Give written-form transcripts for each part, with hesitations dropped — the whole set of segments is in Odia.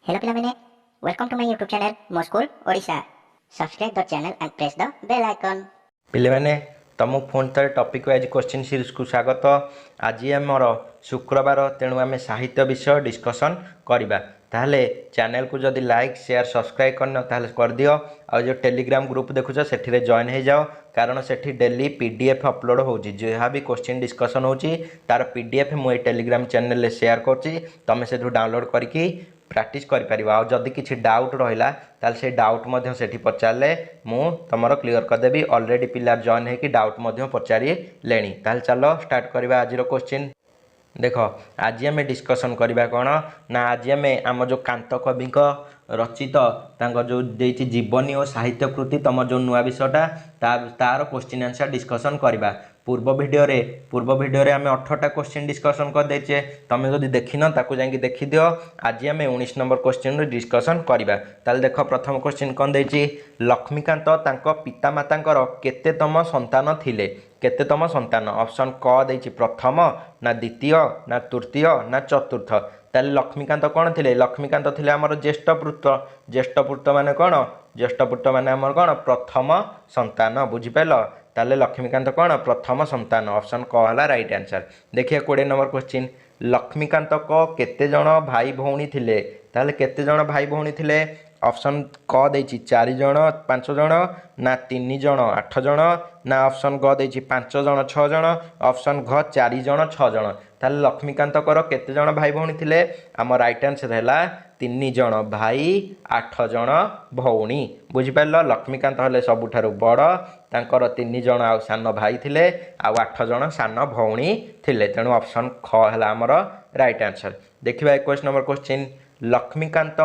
Hello ପିଲାମାନେ, welcome to my YouTube channel ମୋ school Odisha. Subscribe the channel and press the bell icon। ପିଲାମାନେ ତମକୁ ପୁଣି ଥରେ ଟପିକ୍ ୱାଇଜ୍ କ୍ୱେଶ୍ଚିନ୍ ସିରିଜ୍କୁ ସ୍ୱାଗତ। ଆଜି ଆମର ଶୁକ୍ରବାର, ତେଣୁ ଆମେ ସାହିତ୍ୟ ବିଷୟ ଡିସ୍କସନ୍ କରିବା। ତାହେଲେ ଚ୍ୟାନେଲକୁ ଯଦି ଲାଇକ୍ ସେୟାର ସବସ୍କ୍ରାଇବ୍ କରିନ ତାହେଲେ କରିଦିଅ। ଆଉ ଯେଉଁ ଟେଲିଗ୍ରାମ ଗ୍ରୁପ୍ ଦେଖୁଛ ସେଥିରେ ଜଏନ୍ ହେଇଯାଅ, କାରଣ ସେଠି ଡେଲି PDF ଅପଲୋଡ଼ ହେଉଛି। ଯାହା ବି କ୍ୱେଶ୍ଚିନ୍ ଡିସ୍କସନ୍ ହେଉଛି ତାର PDF ମୁଁ ଏଇ ଟେଲିଗ୍ରାମ ଚ୍ୟାନେଲରେ ସେୟାର କରୁଛି। ତୁମେ ସେଠୁ ଡାଉନଲୋଡ଼ କରିକି ପ୍ରାକ୍ଟିସ୍ କରିପାରିବ। ଆଉ ଯଦି କିଛି ଡାଉଟ୍ ରହିଲା ତାହେଲେ ସେ ଡାଉଟ୍ ମଧ୍ୟ ସେଠି ପଚାରିଲେ ମୁଁ ତୁମର କ୍ଲିୟର କରିଦେବି। ଅଲରେଡ଼ି ପିଲା ଜଏନ୍ ହେଇକି ଡାଉଟ୍ ମଧ୍ୟ ପଚାରିଲେଣି। ତାହେଲେ ଚାଲ ଷ୍ଟାର୍ଟ କରିବା ଆଜିର କ୍ୱେଶ୍ଚିନ୍। ଦେଖ, ଆଜି ଆମେ ଡିସ୍କସନ୍ କରିବା କ'ଣ ନା, ଆଜି ଆମେ ଆମ ଯେଉଁ କାନ୍ତ କବିଙ୍କ ରଚିତ ତାଙ୍କ ଯେଉଁ ଦେଇଛି ଜୀବନୀ ଓ ସାହିତ୍ୟ କୃତି, ତୁମର ଯେଉଁ ନୂଆ ବିଷୟଟା ତାର କ୍ୱେଶ୍ଚିନ୍ ଆନ୍ସର୍ ଡିସ୍କସନ୍ କରିବା। ପୂର୍ବ ଭିଡ଼ିଓରେ ଆମେ 18ଟା କ୍ୱେଶ୍ଚିନ୍ ଡିସ୍କସନ୍ କରିଦେଇଛେ। ତୁମେ ଯଦି ଦେଖିନ ତାକୁ ଯାଇକି ଦେଖିଦିଅ। ଆଜି ଆମେ 19 ନମ୍ବର କ୍ୱେଶ୍ଚିନ୍ରୁ ଡିସ୍କସନ୍ କରିବା। ତାହେଲେ ଦେଖ, ପ୍ରଥମ କ୍ୱେଶ୍ଚିନ୍ କ'ଣ ଦେଇଛି? ଲକ୍ଷ୍ମୀକାନ୍ତ ତାଙ୍କ ପିତାମାତାଙ୍କର କେତେତମ ସନ୍ତାନ ଥିଲେ? କେତେତମ ସନ୍ତାନ? ଅପସନ୍ କ ଦେଇଛି ପ୍ରଥମ, ନା ଦ୍ୱିତୀୟ, ନା ତୃତୀୟ, ନା ଚତୁର୍ଥ। ତାହେଲେ ଲକ୍ଷ୍ମୀକାନ୍ତ କ'ଣ ଥିଲେ? ଲକ୍ଷ୍ମୀକାନ୍ତ ଥିଲେ ଆମର ଜ୍ୟେଷ୍ଠପୁତ୍ର। ଜ୍ୟେଷ୍ଠପୁତ୍ର ମାନେ କ'ଣ? ଜ୍ୟେଷ୍ଠପୁତ୍ର ମାନେ ଆମର କ'ଣ? ପ୍ରଥମ ସନ୍ତାନ। ବୁଝିପାରିଲ? ତାହେଲେ ଲକ୍ଷ୍ମୀକାନ୍ତ କ'ଣ? ପ୍ରଥମ ସନ୍ତାନ। ଅପସନ୍ କ ହେଲା ରାଇଟ୍ ଆନ୍ସର୍। ଦେଖିବା 20 ନମ୍ବର କ୍ୱେଶ୍ଚିନ୍। ଲକ୍ଷ୍ମୀକାନ୍ତଙ୍କ କେତେ ଜଣ ଭାଇ ଭଉଣୀ ଥିଲେ? ତାହେଲେ କେତେ ଜଣ ଭାଇ ଭଉଣୀ ଥିଲେ? ଅପସନ୍ କ ଦେଇଛି 4 ଜଣ 5 ଜଣ, ନା 3 ଜଣ 8 ଜଣ, ନା ଅପସନ୍ ଗ ଦେଇଛି 5 ଜଣ 6 ଜଣ, ଅପସନ୍ ଘ 4 ଜଣ 6 ଜଣ। ତାହେଲେ ଲକ୍ଷ୍ମୀକାନ୍ତଙ୍କର କେତେ ଜଣ ଭାଇ ଭଉଣୀ ଥିଲେ? ଆମ ରାଇଟ୍ ଆନ୍ସର୍ ହେଲା 3 ଜଣ ଭାଇ 8 ଜଣ ଭଉଣୀ। ବୁଝିପାରିଲ? ଲକ୍ଷ୍ମୀକାନ୍ତ ହେଲେ ସବୁଠାରୁ ବଡ଼, ତାଙ୍କର 3 ଜଣ ଆଉ ସାନ ଭାଇ ଥିଲେ, ଆଉ 8 ଜଣ ସାନ ଭଉଣୀ ଥିଲେ। ତେଣୁ ଅପସନ୍ ଖ ହେଲା ଆମର ରାଇଟ୍ ଆନ୍ସର୍। ଦେଖିବା 21 ନମ୍ବର କ୍ୱେଶ୍ଚିନ୍। ଲକ୍ଷ୍ମୀକାନ୍ତ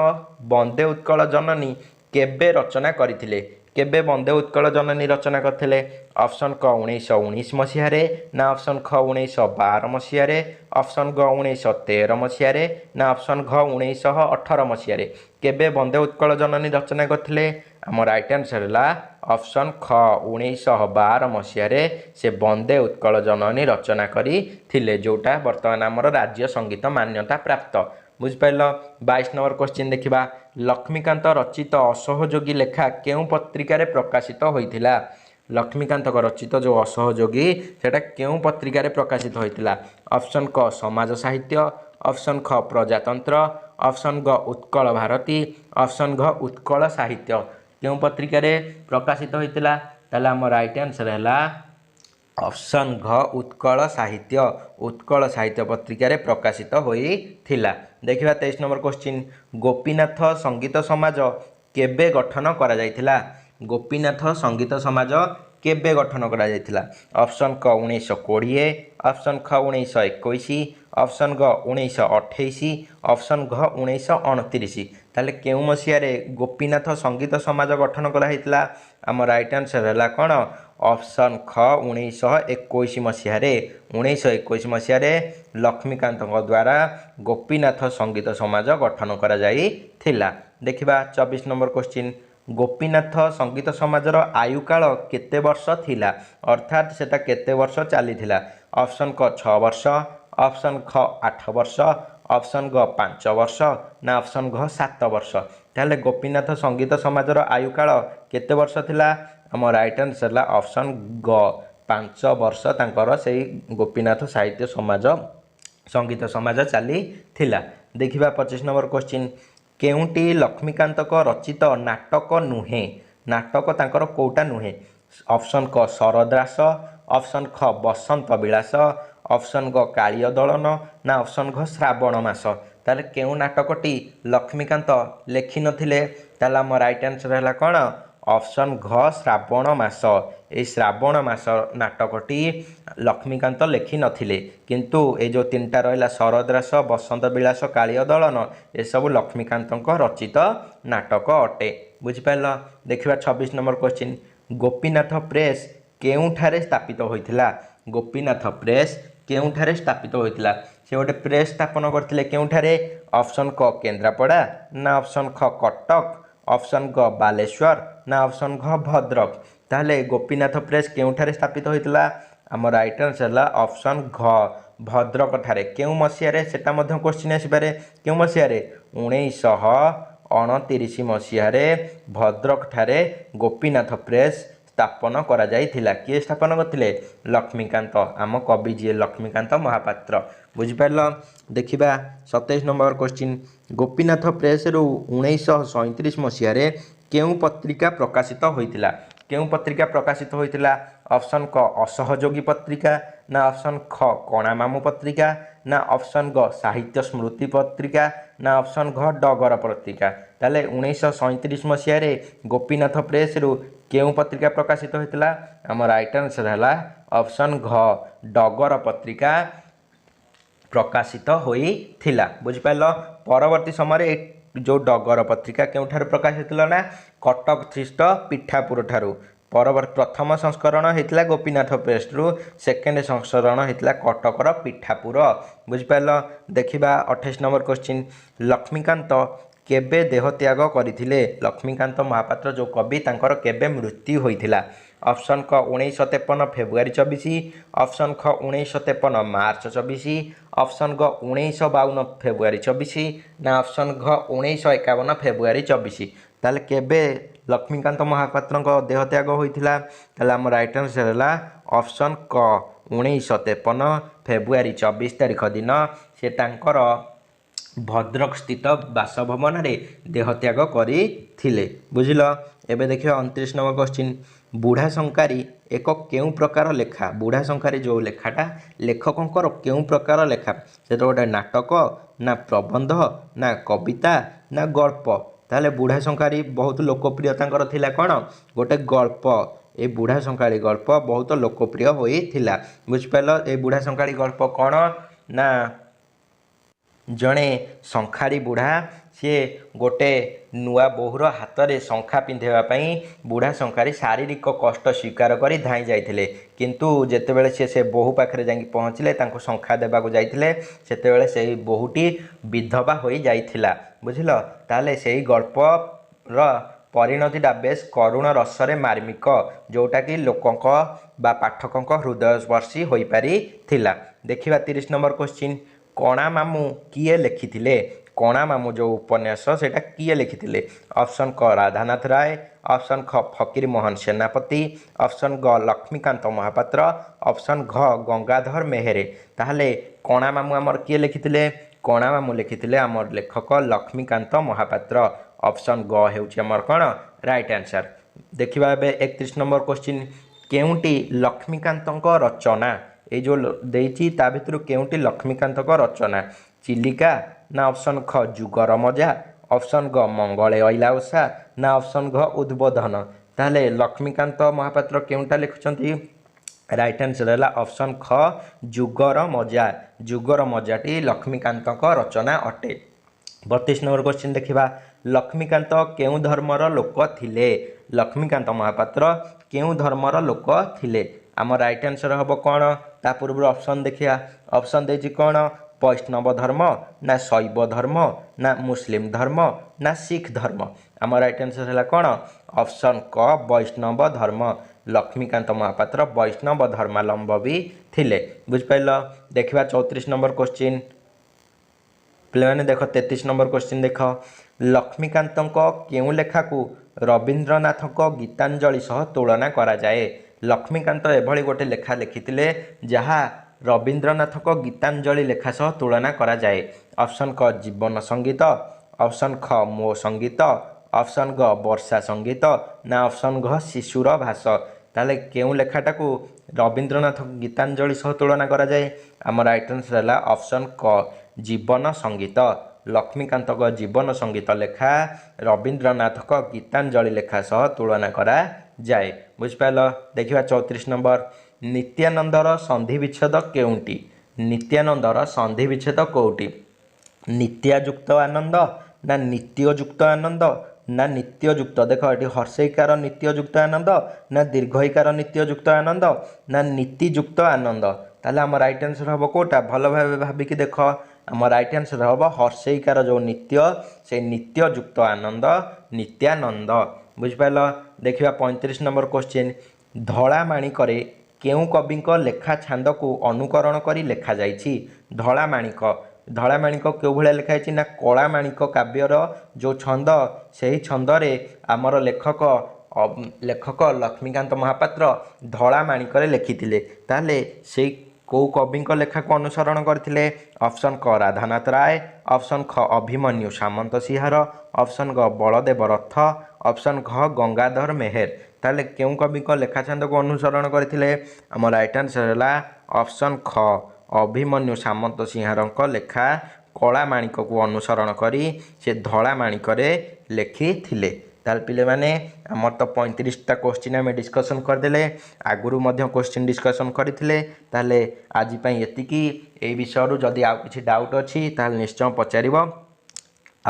ବନ୍ଦେ ଉତ୍କଳ ଜନନୀ କେବେ ରଚନା କରିଥିଲେ? କେବେ ବନ୍ଦେ ଉତ୍କଳ ଜନନୀ ରଚନା କରିଥିଲେ? ଅପସନ୍ କ 1919 ମସିହାରେ, ନା ଅପସନ୍ ଖ 1912 ମସିହାରେ, ଅପସନ୍ ଗ 1913 ମସିହାରେ, ନା ଅପସନ୍ ଘ 1918 ମସିହାରେ। କେବେ ବନ୍ଦେ ଉତ୍କଳ ଜନନୀ ରଚନା କରିଥିଲେ? ଆମ ରାଇଟ୍ ଆନ୍ସର୍ ହେଲା ଅପସନ୍ ଖ 1912 ମସିହାରେ ସେ ବନ୍ଦେ ଉତ୍କଳ ଜନନୀ ରଚନା କରିଥିଲେ, ଯେଉଁଟା ବର୍ତ୍ତମାନ ଆମର ରାଜ୍ୟ ସଙ୍ଗୀତ ମାନ୍ୟତା ପ୍ରାପ୍ତ। ବୁଝିପାରିଲ? 22 ନମ୍ବର କ୍ୱେଶ୍ଚିନ୍ ଦେଖିବା। ଲକ୍ଷ୍ମୀକାନ୍ତ ରଚିତ ଅସହଯୋଗୀ ଲେଖା କେଉଁ ପତ୍ରିକାରେ ପ୍ରକାଶିତ ହୋଇଥିଲା? ଲକ୍ଷ୍ମୀକାନ୍ତଙ୍କ ରଚିତ ଯେଉଁ ଅସହଯୋଗୀ ସେଇଟା କେଉଁ ପତ୍ରିକାରେ ପ୍ରକାଶିତ ହୋଇଥିଲା? ଅପସନ୍ କ ସମାଜ ସାହିତ୍ୟ, ଅପସନ୍ ଖ ପ୍ରଜାତନ୍ତ୍ର, ଅପସନ୍ ଗ ଉତ୍କଳ ଭାରତୀ, ଅପସନ୍ ଘ ଉତ୍କଳ ସାହିତ୍ୟ। କେଉଁ ପତ୍ରିକାରେ ପ୍ରକାଶିତ ହୋଇଥିଲା? ତାହେଲେ ଆମ ରାଇଟ୍ ଆନ୍ସର୍ ହେଲା ଅପସନ୍ ଘ ଉତ୍କଳ ସାହିତ୍ୟ। ଉତ୍କଳ ସାହିତ୍ୟ ପତ୍ରିକାରେ ପ୍ରକାଶିତ ହୋଇଥିଲା। ଦେଖିବା 23 ନମ୍ବର କ୍ୱେଶ୍ଚିନ୍। ଗୋପୀନାଥ ସଙ୍ଗୀତ ସମାଜ କେବେ ଗଠନ କରାଯାଇଥିଲା? ଗୋପୀନାଥ ସଙ୍ଗୀତ ସମାଜ କେବେ ଗଠନ କରାଯାଇଥିଲା? ଅପସନ୍ କ 1920, ଅପସନ୍ ଖ 1921, ଅପସନ୍ ଗ 1928, ଅପସନ୍ ଘ 1929। ତାହେଲେ କେଉଁ ମସିହାରେ ଗୋପୀନାଥ ସଙ୍ଗୀତ ସମାଜ ଗଠନ କରାଯାଇଥିଲା? ଆମ ରାଇଟ୍ ଆନ୍ସର୍ ହେଲା କ'ଣ? ଅପସନ୍ ଖ 1921 ମସିହାରେ। 1921 ମସିହାରେ ଲକ୍ଷ୍ମୀକାନ୍ତଙ୍କ ଦ୍ୱାରା ଗୋପୀନାଥ ସଙ୍ଗୀତ ସମାଜ ଗଠନ କରାଯାଇଥିଲା। ଦେଖିବା 24 ନମ୍ବର କ୍ୱେଶ୍ଚିନ୍। ଗୋପୀନାଥ ସଙ୍ଗୀତ ସମାଜର ଆୟୁକାଳ କେତେ ବର୍ଷ ଥିଲା? ଅର୍ଥାତ୍ ସେଟା କେତେ ବର୍ଷ ଚାଲିଥିଲା? ଅପସନ୍ କ 6 ବର୍ଷ, ଅପସନ୍ ଖ 8 ବର୍ଷ, ଅପସନ୍ ଗ 5 ବର୍ଷ, ନା ଅପସନ୍ ଘ 7 ବର୍ଷ। ତାହେଲେ ଗୋପୀନାଥ ସଙ୍ଗୀତ ସମାଜର ଆୟୁକାଳ କେତେ ବର୍ଷ ଥିଲା? ଆମ ରାଇଟ୍ ଆନ୍ସର୍ ହେଲା ଅପସନ୍ ଗ 5 ବର୍ଷ ତାଙ୍କର ସେଇ ଗୋପୀନାଥ ସାହିତ୍ୟ ସମାଜ ସଙ୍ଗୀତ ସମାଜ ଚାଲିଥିଲା। ଦେଖିବା 25 ନମ୍ବର କ୍ୱେଶ୍ଚିନ୍। କେଉଁଟି ଲକ୍ଷ୍ମୀକାନ୍ତଙ୍କ ରଚିତ ନାଟକ ନୁହେଁ? ନାଟକ ତାଙ୍କର କେଉଁଟା ନୁହେଁ? ଅପସନ୍ କ ଶରଦ୍ରାସ, ଅପସନ୍ ଖ ବସନ୍ତ ବିଳାସ, ଅପସନ୍ ଗ କାଳିୟ ଦଳନ, ନା ଅପସନ୍ ଘ ଶ୍ରାବଣ ମାସ। ତାହେଲେ କେଉଁ ନାଟକଟି ଲକ୍ଷ୍ମୀକାନ୍ତ ଲେଖିନଥିଲେ? ତାହେଲେ ଆମ ରାଇଟ୍ ଆନ୍ସର୍ ହେଲା କ'ଣ? ଅପସନ୍ ଘ ଶ୍ରାବଣ ମାସ। ଏହି ଶ୍ରାବଣ ମାସ ନାଟକଟି ଲକ୍ଷ୍ମୀକାନ୍ତ ଲେଖିନଥିଲେ, କିନ୍ତୁ ଏ ଯେଉଁ 3ଟା ରହିଲା ଶରଦ୍ରାସ, ବସନ୍ତ ବିଳାସ, କାଳିୟ ଦଳନ, ଏସବୁ ଲକ୍ଷ୍ମୀକାନ୍ତଙ୍କ ରଚିତ ନାଟକ ଅଟେ। ବୁଝିପାରିଲ? ଦେଖିବା 26 ନମ୍ବର କ୍ୱେଶ୍ଚିନ୍। ଗୋପୀନାଥ ପ୍ରେସ୍ କେଉଁଠାରେ ସ୍ଥାପିତ ହୋଇଥିଲା? ଗୋପୀନାଥ ପ୍ରେସ୍ କେଉଁଠାରେ ସ୍ଥାପିତ ହୋଇଥିଲା? ସେ ଗୋଟେ ପ୍ରେସ୍ ସ୍ଥାପନ କରିଥିଲେ କେଉଁଠାରେ? ଅପସନ୍ କ କେନ୍ଦ୍ରାପଡ଼ା, ନା ଅପସନ୍ ଖ କଟକ, ଅପସନ୍ ଗ ବାଲେଶ୍ୱର, ନା ଅପସନ୍ ଘ ଭଦ୍ରକ। ତାହେଲେ ଗୋପୀନାଥ ପ୍ରେସ୍ କେଉଁଠାରେ ସ୍ଥାପିତ ହୋଇଥିଲା? ଆମ ରାଇଟ୍ ଆନ୍ସର୍ ହେଲା ଅପସନ୍ ଘ भद्रक ठारे केउ मसीहारे सेटा मध्य क्वेश्चन आसीपारे केउ मसीहारे 1929 मसीहारे भद्रक ठारे गोपीनाथ प्रेस स्थापन करा जाइथिला। किए स्थापन करथिले लक्ष्मीकांत आम कवि जी लक्ष्मीकांत महापात्र बुझिपार। देखिबा 27 नंबर क्वेश्चन गोपीनाथ प्रेस रु 1937 मसीहारे केउ पत्रिका प्रकाशित होइथिला। केउ पत्रिका प्रकाशित होइथिला ऑप्शन क असहयोगी पत्रिका ना ऑप्शन ख कणा मामू पत्रिका ना ऑप्शन ग साहित्य स्मृति पत्रिका ना ऑप्शन घ डगर पत्रिका। ताले 1937 मसीहारे गोपीनाथ प्रेस रु केउ पत्रिका प्रकाशित होइथिला आम राइट आंसर हैला ऑप्शन घ डगर पत्रिका प्रकाशित होइथिला बुझिपाल। परवर्ती समय जो डगर पत्रिका केउठार प्रकाशित होइथिला ना कटक स्थित पिठापुर ठारू परवर्ती प्रथम संस्करण होइथिला गोपीनाथ प्रेस रु सेकेंड संस्करण होइथिला कटकर पिठापुर बुझिपाल। देखिबा 28 नंबर क्वेश्चन लक्ष्मीकांत केबे देह त्याग करथिले। लक्ष्मीकांत महापात्र जो कवि तांकर केबे मृत्यु होइथिला ऑप्शन क 1953 फेब्रुआरी 24 ऑप्शन ख 1953 मार्च 24 ऑप्शन ग 1952 फेब्रुआरी 24 ना ऑप्शन घ 1951 फेब्रुआरी 24। ताले केबे लक्ष्मीकांत महापात्र देह त्याग होइथिला ताले हम राइट आंसर हैला ऑप्शन क 1953 फेब्रुआरी 24 तारिख दिन से तांकर भद्रक स्थित बासभवन रे देह त्याग करिथिले बुझिल। एबे देखियो 29 नंबर क्वेश्चन बुढ़ा शंकारी एक केउ प्रकार लेखा। बुढ़ा शंकारी जो लेखाटा लेखकंकर केउ प्रकार लेखा से तो गोटे नाटक ना प्रबंध ना कविता ना गल्प। ताले बुढ़ा शंकारी बहुत लोकप्रिय तांकर थिला कौन गोटे गल्प। ए बुढ़ा शंकारी गल्प बहुत लोकप्रिय होइथिला बुझिपाल। ए बुढ़ा शंकारी गल्प कौन ना जड़े शंखाड़ी बुढ़ा सी गोटे नुआ बोहूर हाथ में शंखा पिंधाई बुढ़ा शंखारी शारीरिक कष्ट स्वीकार कर धाई जाते किंतु जेतेबेले से बोहू पाखे जा पहुँचले शंखा देवाक जाते सेतेबेले से बोहूटी विधवा हो जाइथिला बुझिल। ताले से गल्पर परिणतिटा बेस करुण रसरे मार्मिक जोटा कि लोकों बा पाठकों हृदय स्पर्शी हो पारी थिला। देखिबा 30 नंबर क्वेश्चन कणा मामू किए लिखिथिले। कणा मामू जो उपन्यास सेटा किए लिखिथिले ऑप्शन क राधानाथ राय ऑप्शन ख फकीर मोहन सेनापति ऑप्शन ग लक्ष्मीकांत महापात्र ऑप्शन घ गंगाधर मेहेरे। ताहले कणा मामू आमर किए लिखिथिले कणा मामू लिखिथिले आमर लेखक लक्ष्मीकांत महापात्र ऑप्शन ग हेउची आमर कण राइट आंसर। देखिबा एबे 31 नंबर क्वेश्चन केउंटी लक्ष्मीकांतक रचना ये जो देइछि ता भितर केउंटी लक्ष्मीकांत रचना चिलिका ना ऑप्शन ख जुगर मजा ऑप्शन ग मंगले अइला ओषा ना ऑप्शन घ उद्बोधन। ताहले लक्ष्मीकांत महापात्र केउंटा लिखुछंती राइट आंसर है ऑप्शन ख जुगर मजा। जुगर मजाटी लक्ष्मीकांत रचना अटे। 32 नंबर क्वेश्चन देखिबा लक्ष्मीकांत केउ धर्मर लोक थिले। लक्ष्मीकांत महापात्र केउ धर्मर लोक थिले आम राइट आंसर हम कौन ता पूर्व ऑप्शन देखिया ऑप्शन देछि कौन वैष्णव धर्म ना शैव धर्म ना मुस्लिम धर्म ना सिख धर्म। आम राइट आंसर है कौन ऑप्शन क वैष्णव धर्म। लक्ष्मीकांत महापात्र वैष्णव धर्मावलंबी थिले बुझिपाइल। देखिबा 34 नंबर क्वेश्चन पे देख 33 नंबर क्वेश्चन देख लक्ष्मीकांत केउ लेखा को रवींद्रनाथ गीतांजलि सह तुलना करा जाए। लक्ष्मीकांत एभली गोटे लेखा लिखिथिले जहाँ रवींद्रनाथ गीतांजलि लेखा सह तुलना करा जाए। ऑप्शन क जीवन संगीत ऑप्शन ख मो संगीत ऑप्शन ग वर्षा संगीत ना ऑप्शन घ शिशुर भाष। ताले केउ लेखाटा को रवींद्रनाथ गीतांजलि सह तुलना करा जाए आम राइट आंसर है ऑप्शन क जीवन संगीत। लक्ष्मीकांत जीवन संगीत लेखा रवींद्रनाथ गीतांजलि लेखा सह तुलना करा जाए बुझिपाल। देखिबा 34 नंबर नित्यानंदर संधि विच्छेद केउंटी। नित्यानंदर संधि विच्छेद कोउटी नित्यायुक्त आनंद ना नित्ययुक्त आनंद ना नित्ययुक्त देख ये हर्षईकार नित्ययुक्त आनंद ना दीर्घईकार नित्ययुक्त आनंद ना नीतियुक्त आनंद। ताले आम राइट आंसर हम कोटा भल भाव भाविकी देख आम राइट आंसर हम हर्षईकार जो नित्य से नित्ययुक्त आनंद नित्यानंद बुझिपाल। देखिबा 35 नंबर क्वेश्चन धला माणिकरे କେଉଁ କବିଙ୍କ ଲେଖା ଛାନ୍ଦକୁ ଅନୁକରଣ କରି ଲେଖାଯାଇଛି? ଧଳାମାଣିକ। ଧଳାମାଣିକ କେଉଁ ଭଳିଆ ଲେଖା ହେଇଛି ନା କଳାମାଣିକ କାବ୍ୟର ଯେଉଁ ଛନ୍ଦ ସେହି ଛନ୍ଦରେ ଆମର ଲେଖକ ଲକ୍ଷ୍ମୀକାନ୍ତ ମହାପାତ୍ର ଧଳାମାଣିକରେ ଲେଖିଥିଲେ। ତାହେଲେ ସେଇ କେଉଁ କବିଙ୍କ ଲେଖାକୁ ଅନୁସରଣ କରିଥିଲେ? ଅପସନ୍ କ ରାଧାନାଥ ରାୟ, ଅପସନ୍ ଖ ଅଭିମନ୍ୟୁ ସାମନ୍ତ ସିଂହାର, ଅପସନ୍ ଗ ବଳଦେବ ରଥ, ଅପସନ୍ ଘ ଗଙ୍ଗାଧର ମେହେର। ତାହେଲେ କେଉଁ କବିଙ୍କ ଲେଖା ଛାନ୍ଦକୁ ଅନୁସରଣ କରିଥିଲେ? ଆମ ରାଇଟ୍ ଆନ୍ସର୍ ହେଲା ଅପସନ୍ ଖ ଅଭିମନ୍ୟୁ ସାମନ୍ତ ସିଂହାରଙ୍କ ଲେଖା କଳାମାଣିକକୁ ଅନୁସରଣ କରି ସେ ଧଳାମାଣିକରେ ଲେଖିଥିଲେ। ତାହେଲେ ପିଲାମାନେ ଆମର ତ 35ଟା କୋଶ୍ଚିନ୍ ଆମେ ଡିସ୍କସନ୍ କରିଦେଲେ, ଆଗରୁ ମଧ୍ୟ କୋଶ୍ଚିନ୍ ଡିସ୍କସନ୍ କରିଥିଲେ। ତାହେଲେ ଆଜି ପାଇଁ ଏତିକି। ଏଇ ବିଷୟରୁ ଯଦି ଆଉ କିଛି ଡାଉଟ୍ ଅଛି ତାହେଲେ ନିଶ୍ଚୟ ପଚାରିବ।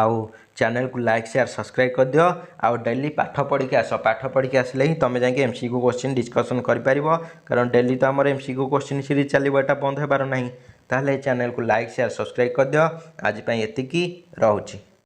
ଆଉ ଚ୍ୟାନେଲକୁ ଲାଇକ୍ ସେୟାର ସବସ୍କ୍ରାଇବ୍ କରିଦିଅ। ଆଉ ଡେଲି ପାଠ ପଢ଼ିକି ଆସ, ପାଠ ପଢ଼ିକି ଆସିଲେ ହିଁ ତୁମେ ଯାଇକି MCQ କୋଶ୍ଚିନ୍ ଡିସ୍କସନ୍ କରିପାରିବ। କାରଣ ଡେଲି ତ ଆମର MCQ କୋଶ୍ଚିନ୍ ସିରିଜ୍ ଚାଲିବ, ଏଇଟା ବନ୍ଦ ହେବାର ନାହିଁ। ତାହେଲେ ଚ୍ୟାନେଲକୁ ଲାଇକ୍ ସେୟାର ସବସ୍କ୍ରାଇବ୍ କରିଦିଅ। ଆଜି ପାଇଁ ଏତିକି, ରହୁଛି।